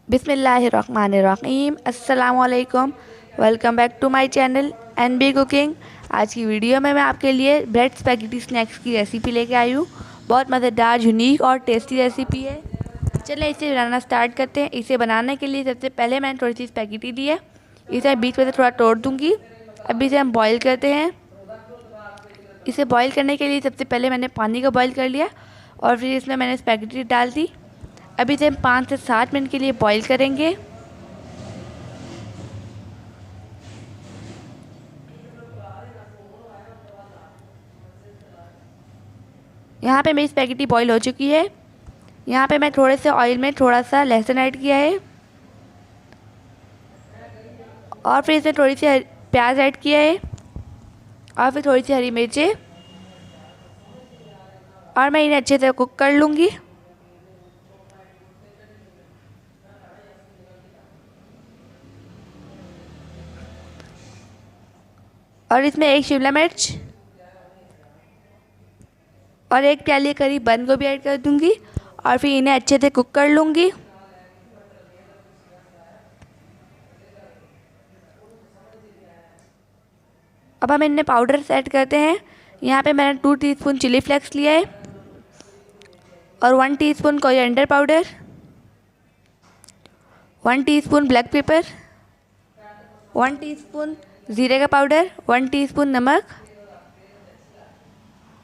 बिस्मिल्लाहिर्रहमानिर्रहीम। अस्सलामुअलैकुम। Welcome back to my channel NB cooking. आज की वीडियो में मैं आपके लिए ब्रेड स्पैगेटी स्नैक्स की रेसिपी लेके आई हूँ। बहुत मज़ेदार, यूनिक और टेस्टी रेसिपी है। चलिए इसे बनाना स्टार्ट करते हैं। इसे बनाने के लिए सबसे पहले मैंने थोड़ी सी स्पैगेटी ली है। इसे बीच में से थोड़ा तोड़ दूँगी। अभी इसे हम बॉईल करते हैं। इसे बॉईल करने के लिए सबसे पहले मैंने पानी को बॉईल कर लिया और फिर इसमें मैंने स्पैगेटी डाल दी। अभी इसे हम 5 से 7 मिनट के लिए बॉईल करेंगे। यहाँ पे मेरी स्पैगेटी बॉईल हो चुकी है। यहाँ पे मैं थोड़े से ऑयल में थोड़ा सा लहसुन ऐड किया है और फिर इसमें थोड़ी सी प्याज ऐड किया है और फिर थोड़ी सी हरी मिर्चें, और मैं इन्हें अच्छे से कुक कर लूँगी। और इसमें एक शिमला मिर्च और एक प्याली करी बंद गोभी ऐड कर दूँगी और फिर इन्हें अच्छे से कुक कर लूँगी। अब हम इनमें पाउडर ऐड करते हैं। यहाँ पे मैंने 2 टीस्पून चिली फ्लेक्स लिया है और 1 teaspoon coriander powder, 1 teaspoon black pepper, 1 teaspoon ज़ीरे का पाउडर, 1 टीस्पून नमक,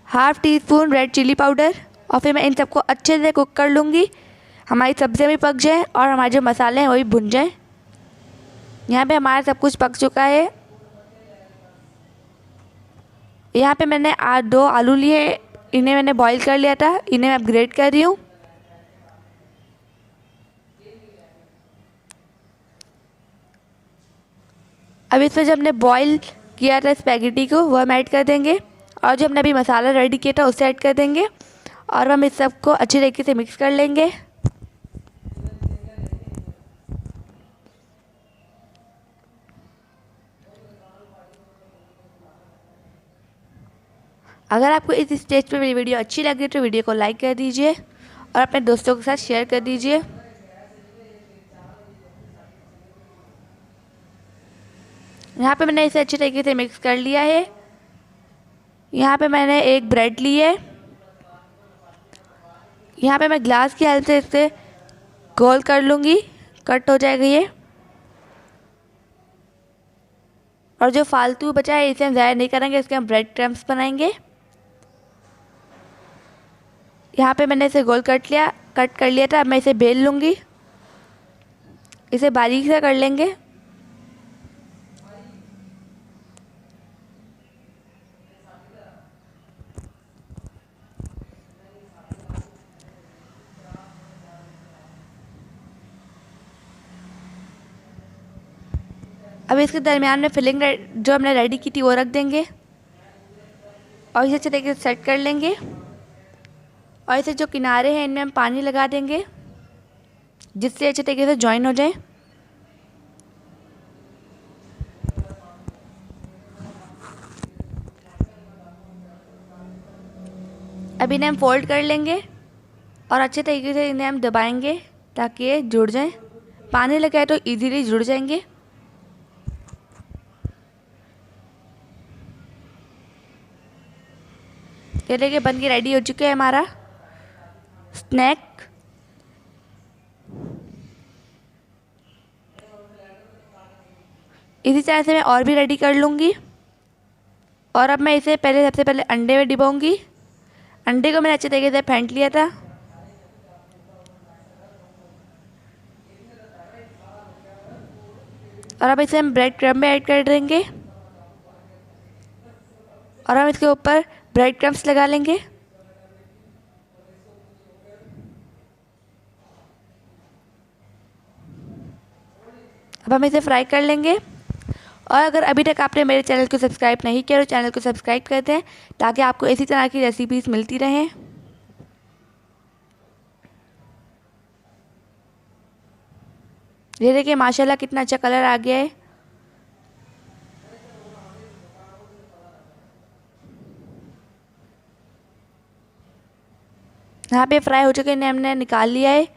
half teaspoon red chilli powder. और फिर मैं इन सबको अच्छे से कुक कर लूँगी। हमारी सब्जियाँ भी पक जाएँ और हमारे जो मसाले हैं वो भी भुन जाएँ। यहाँ पे हमारा सब कुछ पक चुका है। यहाँ पे मैंने 2 आलू लिए, इन्हें मैंने बॉईल कर लिया था, इन्हें मैं ग्रेट कर रही हूँ। अब इसमें जो हमने बॉईल किया था स्पैगेटी को वो हम ऐड कर देंगे और जो हमने अभी मसाला रेडी किया था उसे ऐड कर देंगे और हम इस सब को अच्छी तरीके से मिक्स कर लेंगे। अगर आपको इस स्टेज पे मेरी वीडियो अच्छी लगी तो वीडियो को लाइक कर दीजिए और अपने दोस्तों के साथ शेयर कर दीजिए। यहाँ पे मैंने इसे अच्छी तरीके से मिक्स कर लिया है। यहाँ पे मैंने एक ब्रेड ली है। यहाँ पे मैं ग्लास की हेल्प से इसे गोल कर लूँगी, कट हो जाएगा ये। और जो फालतू बचा है इसे हम ज़ाया नहीं करेंगे, इसके हम ब्रेड क्रम्स बनाएंगे। यहाँ पे मैंने इसे गोल कट कर लिया था। अब मैं इसे बेल लूँगी, इसे बारीक से कर लेंगे। अब इसके दरमियान में फिलिंग जो हमने रेडी की थी वो रख देंगे और इसे अच्छे तरीके से सेट कर लेंगे। और इसे जो किनारे हैं इनमें हम पानी लगा देंगे जिससे अच्छे तरीके से जॉइन हो जाए। अब इन्हें हम फोल्ड कर लेंगे और अच्छे तरीके से इन्हें हम दबाएंगे ताकि ये जुड़ जाएं। पानी लगाए तो इजीली जुड़ जाएंगे। ये देखिए बन के रेडी हो चुका है हमारा स्नैक। इसी तरह से मैं और भी रेडी कर लूँगी। और अब मैं इसे सबसे पहले अंडे में डिबाऊँगी। अंडे को मैंने अच्छे तरीके से फेंट लिया था। और अब इसे हम ब्रेड क्रम्ब में ऐड कर देंगे और हम इसके ऊपर ब्रेड क्रम्ब्स लगा लेंगे। अब हम इसे फ्राई कर लेंगे। और अगर अभी तक आपने मेरे चैनल को सब्सक्राइब नहीं किया तो चैनल को सब्सक्राइब कर दें ताकि आपको इसी तरह की रेसिपीज़ मिलती रहें। ये देखिए माशाल्लाह कितना अच्छा कलर आ गया है। यहाँ पे फ्राई हो चुके हैं, हमने निकाल लिया है।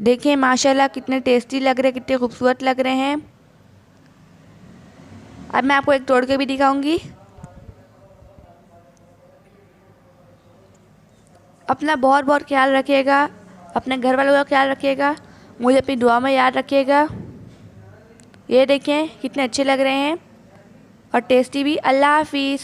देखिए माशाल्लाह कितने टेस्टी लग रहे हैं, कितने खूबसूरत लग रहे हैं। अब मैं आपको एक तोड़ के भी दिखाऊंगी। अपना बहुत बहुत ख्याल रखिएगा, अपने घर वालों का ख्याल रखिएगा, मुझे अपनी दुआ में याद रखिएगा। ये देखें कितने अच्छे लग रहे हैं और टेस्टी भी। अल्लाह हाफिज़।